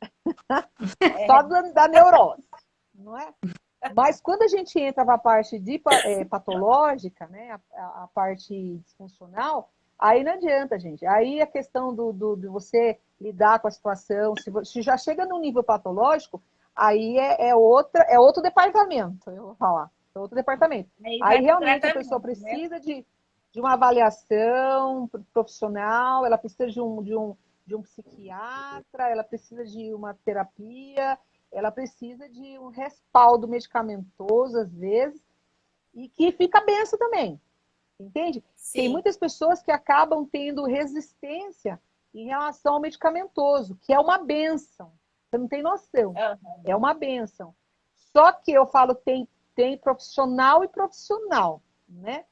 É, só da neurose, não é? Mas quando a gente entra para a parte de, patológica, né, a parte disfuncional, aí não adianta, gente. Aí a questão de você lidar com a situação, se já chega no nível patológico, aí é outro departamento, eu vou falar. É outro departamento. aí Aí vai para o realmente a pessoa tratamento, né? precisa de uma avaliação profissional, ela precisa de um psiquiatra, ela precisa de uma terapia, ela precisa de um respaldo medicamentoso, às vezes, e que fica benção também, entende? Tem Sim. muitas pessoas que acabam tendo resistência em relação ao medicamentoso, que é uma benção. Você não tem noção. Aham. É uma benção. Só que eu falo, tem profissional e profissional, né?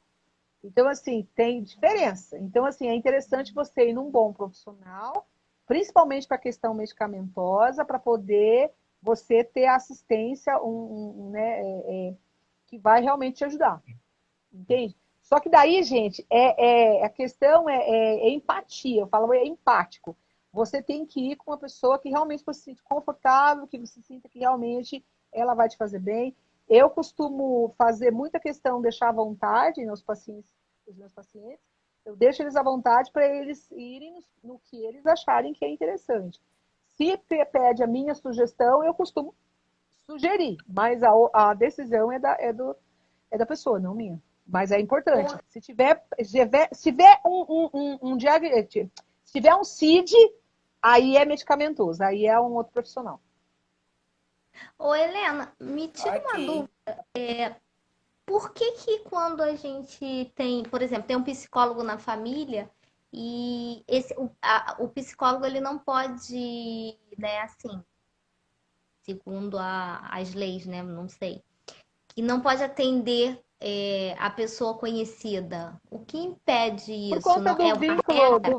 Então, assim, tem diferença. Então, assim, é interessante você ir num bom profissional, principalmente para a questão medicamentosa, para poder você ter assistência né, que vai realmente te ajudar. Entende? Só que daí, gente, a questão é empatia. Eu falo, é empático. Você tem que ir com uma pessoa que realmente você se sente confortável, que você sinta que realmente ela vai te fazer bem. Eu costumo fazer muita questão, deixar à vontade os meus pacientes. Eu deixo eles à vontade para eles irem no que eles acharem que é interessante. Se pede a minha sugestão, eu costumo sugerir, mas a decisão é da pessoa, não minha. Mas é importante. Se tiver se tiver um CID, aí é medicamentoso, aí é um outro profissional. ô Helena, me tira uma Ok. dúvida. Por que que quando a gente tem, por exemplo, tem um psicólogo na família e o psicólogo ele não pode, né, assim, segundo as leis, né, não sei, que não pode atender a pessoa conhecida. O que impede Por isso? conta Não é do uma vínculo, regra?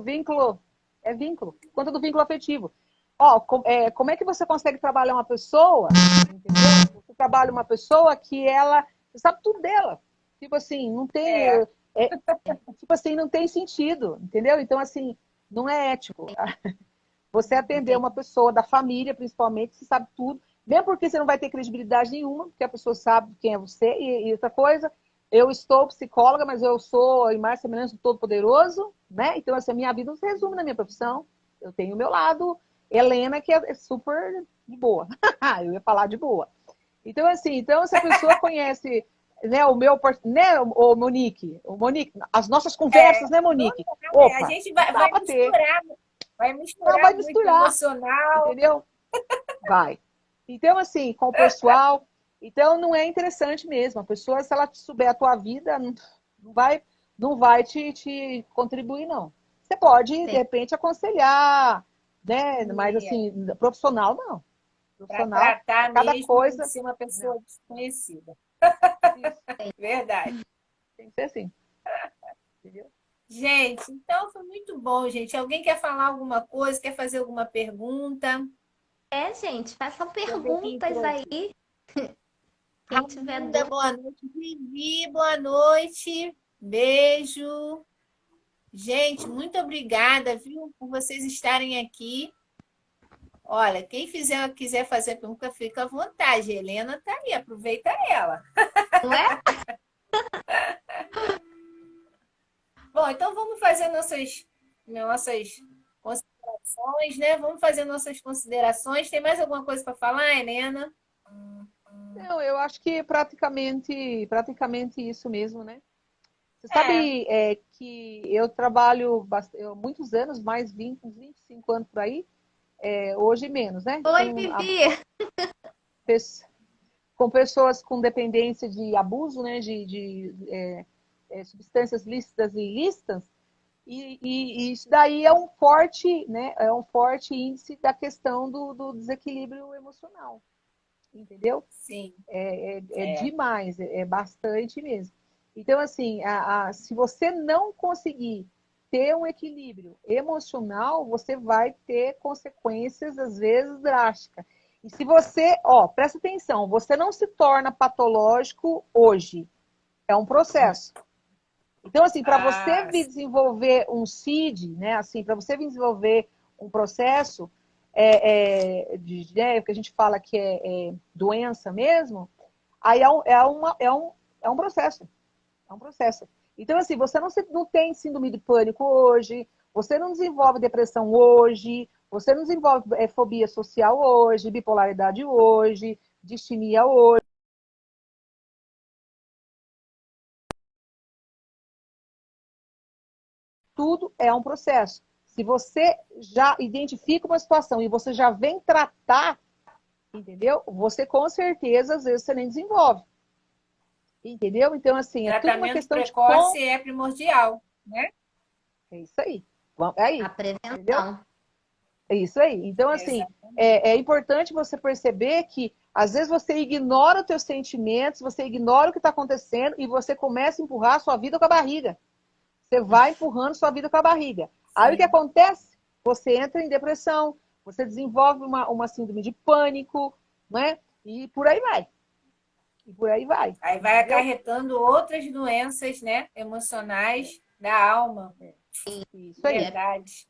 é vínculo, por conta do vínculo afetivo. Ó, como é que você consegue trabalhar uma pessoa, entendeu? Você trabalha uma pessoa que você sabe tudo dela. Tipo assim, não tem, É, tipo assim, não tem sentido, entendeu? Então, assim, não é ético. Você atender Entendi. uma pessoa da família, principalmente, que sabe tudo, mesmo porque você não vai ter credibilidade nenhuma, porque a pessoa sabe quem é você. E outra coisa, eu estou psicóloga, mas eu sou a imagem e semelhança do Todo-Poderoso, né? Então, assim, a minha vida não se resume na minha profissão. Eu tenho o meu lado, Helena, que é super de boa. Eu ia falar de boa. Então, assim, então, se a pessoa conhece, né, né, o Monique, as nossas é. conversas, né, Não, Monique? a Opa, gente não vai, dá vai para ter. misturar, vai Não, misturar vai muito misturar, emocional. entendeu? Vai. Então, assim, com o pessoal. Então, não é interessante mesmo. A pessoa, se ela souber a tua vida, vai, não vai te contribuir, não. Você pode, de Sim. repente, aconselhar, né? Mas, assim, profissional, não. Para Profissional, é tratar cada mesmo como coisa. se uma Não, pessoa desconhecida. isso. Verdade. Tem que ser assim. Entendeu? Gente, então foi muito bom, gente. Alguém quer falar alguma coisa, quer fazer alguma pergunta? Gente, façam Deixa eu ver quem perguntas entrou aqui. aí. Quem tiver Raminda, dúvida. boa noite. Vivi, boa noite. Beijo. Gente, muito obrigada, viu, por vocês estarem aqui. Olha, quem quiser fazer pergunta, fica à vontade. A Helena está aí, aproveita ela. Não é? Bom, então vamos fazer nossas considerações, né? Vamos fazer nossas considerações. Tem mais alguma coisa para falar, Helena? Não, eu acho que praticamente isso mesmo, né? Você É, sabe que eu trabalho muitos anos, mais 20, uns 25 anos por aí, hoje menos, né? Oi, Vivi. Com pessoas com dependência de abuso, né? De substâncias lícitas e ilícitas. E isso daí é um forte, né? É um forte índice da questão do desequilíbrio emocional, entendeu? Sim, É é. demais, é bastante mesmo. Então, assim, se você não conseguir ter um equilíbrio emocional, você vai ter consequências, às vezes, drásticas. E se você, ó, presta atenção, você não se torna patológico hoje, é um processo. Então, assim, para você Ah, desenvolver um CID, né, assim, para você desenvolver um processo né, que a gente fala que é doença mesmo, aí é um processo. É um processo. Então, assim, você não tem síndrome de pânico hoje, você não desenvolve depressão hoje, você não desenvolve fobia social hoje, bipolaridade hoje, distimia hoje. Tudo é um processo. Se você já identifica uma situação e você já vem tratar, entendeu? Você com certeza, às vezes, você nem desenvolve. Entendeu? Então, assim, é tudo uma tratamento questão de precoce é primordial, né? É isso aí. É A aí. Entendeu? prevenção. É isso aí. Então, assim, Exatamente. é importante você perceber que, às vezes, você ignora os teus sentimentos, você ignora o que está acontecendo e você começa a empurrar a sua vida com a barriga. Você vai empurrando sua vida com a barriga. Aí o que Sim. acontece? Você entra em depressão, você desenvolve uma síndrome de pânico, né? E por aí vai. E por aí vai. Aí vai Entendeu? acarretando outras doenças, né, emocionais da alma. Isso E aí. Verdade.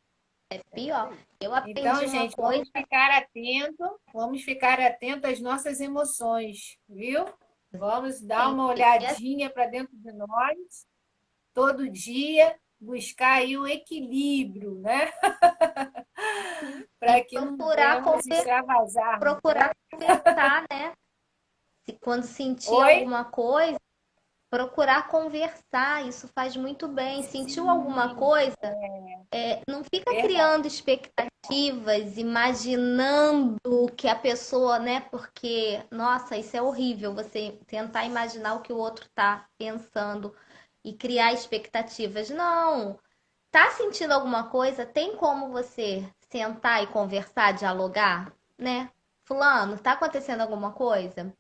é Isso pior. aí. Eu aprendi Então, uma gente, coisa, vamos ficar atento às nossas emoções, viu? Vamos dar uma e assim, olhadinha para dentro de nós todo dia, buscar aí o equilíbrio, né? e Para que não venhamos extravasarmos, né? procurar conversar, né? Quando sentir Oi? alguma coisa, procurar conversar, isso faz muito bem. Sentiu alguma Sim, coisa, não fica verdade. criando expectativas, imaginando que a pessoa, né? Porque, nossa, isso é horrível, você tentar imaginar o que o outro tá pensando e criar expectativas. Não, tá sentindo alguma coisa? Tem como você sentar e conversar, dialogar, né? Fulano, tá acontecendo alguma coisa?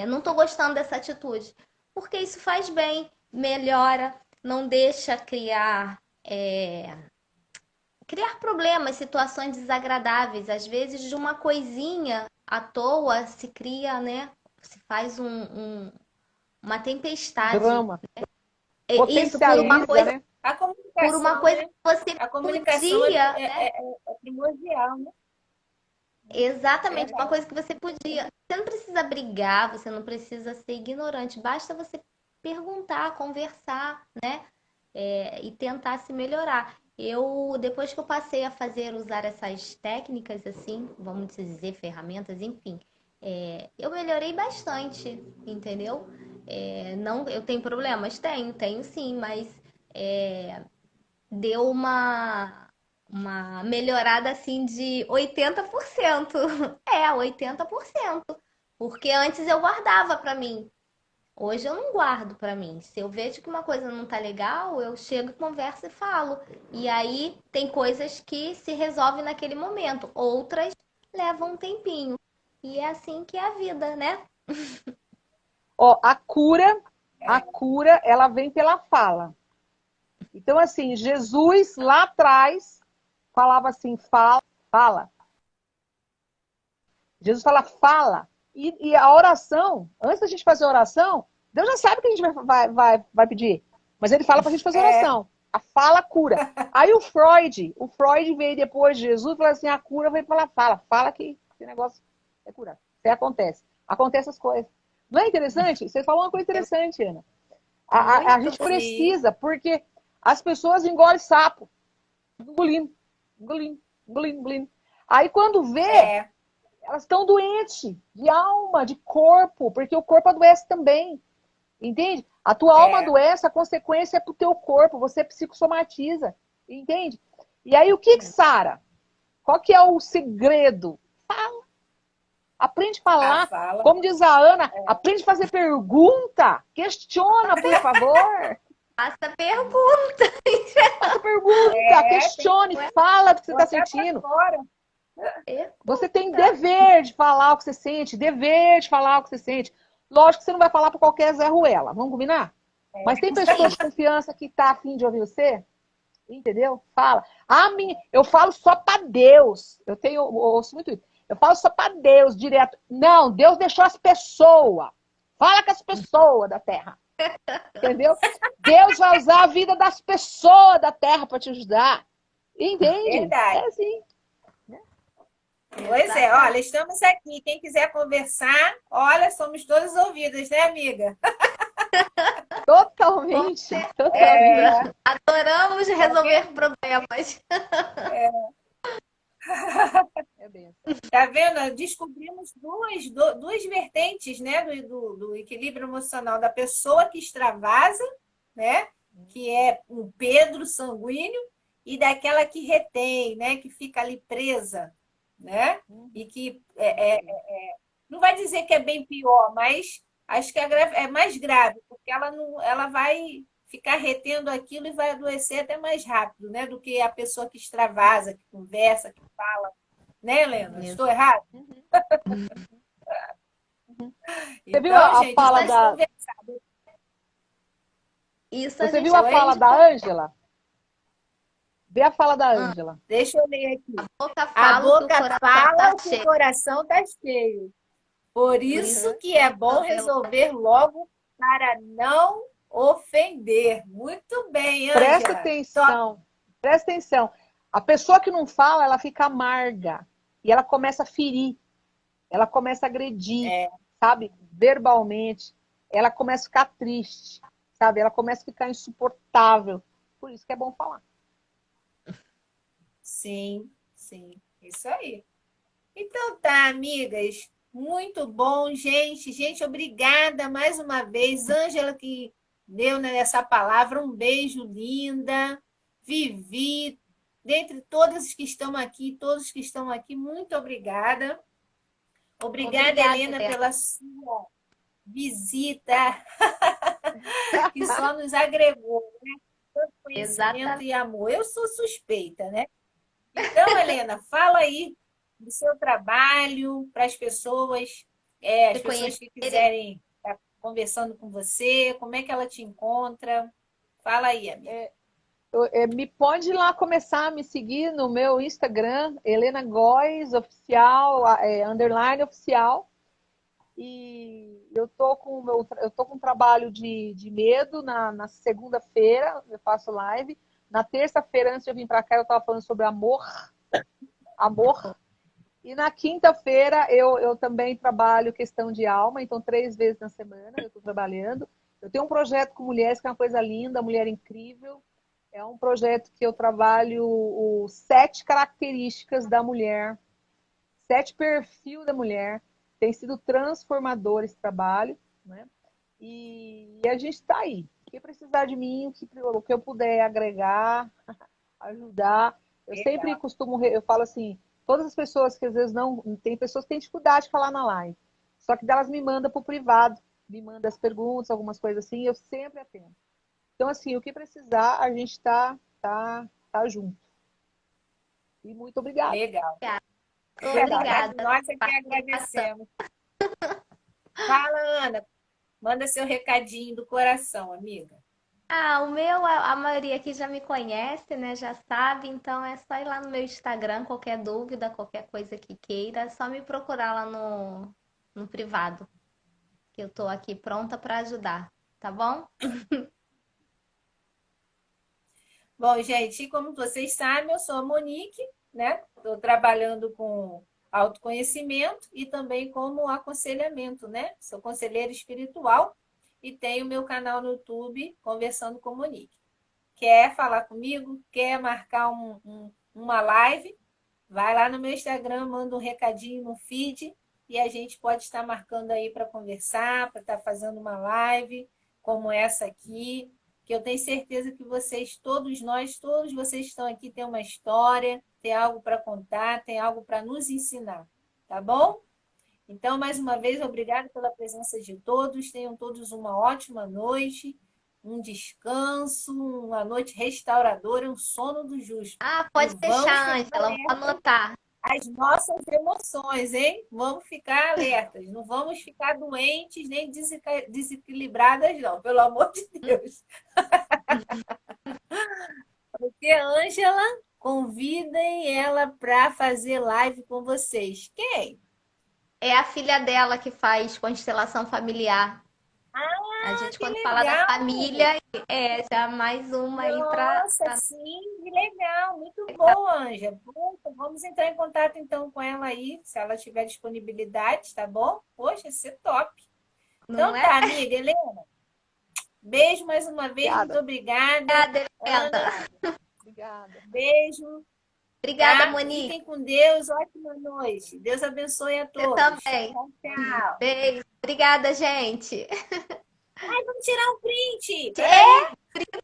Não tô gostando dessa atitude. Porque isso faz bem, melhora, não deixa criar problemas, situações desagradáveis. Às vezes, de uma coisinha à toa se cria, né? Se faz uma Um tempestade. drama. Isso por uma Potencializa, coisa, né? A por uma comunicação, coisa né? que você A comunicação podia. é primordial, né? Exatamente, uma Verdade. coisa que você podia. Você não precisa brigar, você não precisa ser ignorante, basta você perguntar, conversar, né? E tentar se melhorar. Depois que eu passei a usar essas técnicas, assim, vamos dizer, ferramentas, enfim, eu melhorei bastante, entendeu? Não, eu tenho problemas? Tenho sim, mas é, deu uma melhorada assim de 80%. 80%. Porque antes eu guardava pra mim. Hoje eu não guardo pra mim. Se eu vejo que uma coisa não tá legal, eu chego, converso e falo. E aí tem coisas que se resolvem naquele momento, outras levam um tempinho. E é assim que é a vida, né? Ó, a cura, ela vem pela fala. Então, assim, Jesus lá atrás falava assim, fala, fala. Jesus fala. E a oração, antes da gente fazer a oração, Deus já sabe o que a gente vai pedir. Mas ele fala pra gente fazer É, oração. A fala cura. Aí o Freud veio depois de Jesus e falou assim, a cura veio pela fala. Fala que esse negócio é curar. Isso aí acontece. Acontece as coisas. Não é interessante? Você falou uma coisa É interessante, Ana. A muito gente bom. sim, precisa, porque as pessoas engolem sapo. Engolindo, engolindo, engolindo, engolindo. Aí quando vê, é, elas estão doentes de alma, de corpo, porque o corpo adoece também. Entende? A tua alma é. adoece, a consequência é pro teu corpo, você psicossomatiza. Entende? E aí o que sara? Qual que é o segredo? Fala. Aprende a A falar. fala. Como diz a Ana, aprende a fazer pergunta. Questiona, por favor. Faça pergunta. Faça pergunta, questione, fala do que você está Botar pra sentindo. fora. Você tem dever de falar o que você sente, dever de falar o que você sente. Lógico que você não vai falar para qualquer Zé Ruela, vamos combinar? Mas tem pessoas de confiança que tá afim de ouvir você, entendeu? Fala. Eu falo só para Deus. Eu ouço muito isso. Eu falo só para Deus, direto. Não, Deus deixou as pessoas. Fala com as pessoas da terra. Entendeu? Deus vai usar a vida das pessoas da terra para te ajudar. Entende? Verdade. É assim. Pois é, olha, estamos aqui. Quem quiser conversar, olha, somos todos ouvidos, né, amiga? Totalmente. Adoramos resolver problemas. É bem. Tá vendo? Descobrimos duas vertentes, né, do equilíbrio emocional da pessoa que extravasa, né, que é um Pedro sanguíneo, e daquela que retém, né, que fica ali presa, né, e que não vai dizer que é bem pior, mas acho que é mais grave, porque ela vai ficar retendo aquilo e vai adoecer até mais rápido, né, do que a pessoa que extravasa, que conversa, que fala. Né, Helena? Estou errado? Você viu Então, a gente, fala nós da. conversamos. Isso Você viu a fala da Ângela? Vê a fala da Ângela. Deixa eu ler aqui. boca A fala, boca fala que o cheio. coração está cheio. Por isso que é bom resolver logo para não ofender. Muito bem, Ângela. Presta atenção. Presta atenção. A pessoa que não fala, ela fica amarga. E ela começa a ferir. Ela começa a agredir, sabe? Verbalmente. Ela começa a ficar triste, sabe? Ela começa a ficar insuportável. Por isso que é bom falar. Sim, sim. Isso aí. Então tá, amigas. Muito bom, gente. Gente, obrigada mais uma vez. Ângela que deu nessa palavra. Um beijo, linda. Vivi, dentre todas que estão aqui, todos que estão aqui, muito obrigada. Obrigada, Helena, pela sua visita, que só nos agregou, né? Tanto conhecimento e amor. Eu sou suspeita, né? Então, Helena, fala aí do seu trabalho para as pessoas que quiserem estar conversando com você, como é que ela te encontra? Fala aí, amiga. Me pode ir lá começar a me seguir no meu Instagram, Helena Góes, oficial, underline oficial. E eu tô com um trabalho de medo na segunda-feira, eu faço live. Na terça-feira, antes de eu vir para cá, eu estava falando sobre amor. Amor. E na quinta-feira eu também trabalho questão de alma, então 3 vezes na semana eu estou trabalhando. Eu tenho um projeto com mulheres que é uma coisa linda, Mulher Incrível. É um projeto que eu trabalho os 7 características da mulher, 7 perfil da mulher. Tem sido transformador esse trabalho, né? E a gente está aí. Quem precisar de mim, o que eu puder agregar, ajudar. Eu sempre costumo, eu falo assim, todas as pessoas que às vezes não, tem pessoas que têm dificuldade de falar na live, só que delas me mandam para o privado, me mandam as perguntas, algumas coisas assim, e eu sempre atendo. Então, assim, o que precisar, a gente tá junto. E muito obrigada. Legal. Obrigada. Nós é que agradecemos. Fala, Ana. Manda seu recadinho do coração, amiga. O meu, a maioria aqui já me conhece, né? Já sabe, então é só ir lá no meu Instagram, qualquer dúvida, qualquer coisa que queira, é só me procurar lá no privado, que eu tô aqui pronta para ajudar, tá bom? Bom, gente, como vocês sabem, eu sou a Monique, né? Estou trabalhando com autoconhecimento e também como aconselhamento, né? Sou conselheira espiritual e tenho meu canal no YouTube Conversando com Monique. Quer falar comigo? Quer marcar uma live? Vai lá no meu Instagram, manda um recadinho no feed e a gente pode estar marcando aí para conversar, para estar fazendo uma live como essa aqui, que eu tenho certeza que vocês, todos nós, todos vocês que estão aqui têm uma história, tem algo para contar, tem algo para nos ensinar, tá bom? Então, mais uma vez, obrigada pela presença de todos. Tenham todos uma ótima noite, um descanso, uma noite restauradora, um sono do justo. Ah, E pode vamos deixar, ficar Ângela, vou anotar. as nossas emoções, hein? Vamos ficar alertas, não vamos ficar doentes nem desequilibradas, não, pelo amor de Deus. Porque a Ângela, convidem ela para fazer live com vocês. Quem? É a filha dela que faz constelação familiar. A gente, Que quando fala da legal! família, já mais uma aí para. Nossa, sim, que legal, muito bom, Ângela. Poxa, vamos entrar em contato então com ela aí, se ela tiver disponibilidade, tá bom? Poxa, isso é top. Não Então é? tá, amiga Helena. Beijo mais uma vez, muito obrigada. Obrigada, Ana, Helena. Obrigada. beijo, Obrigada, tá? Monique. Fiquem com Deus, ótima noite. Deus abençoe a Você todos. também. Tchau, tchau. Beijo. Obrigada, gente. Vamos tirar um print. É,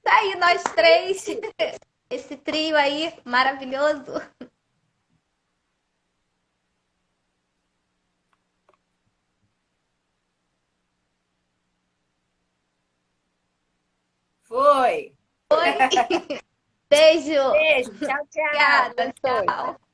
tá aí nós três. Esse trio aí maravilhoso. Foi. Oi. Beijo. Beijo, tchau, tchau. Obrigada. Abençoe. Tchau.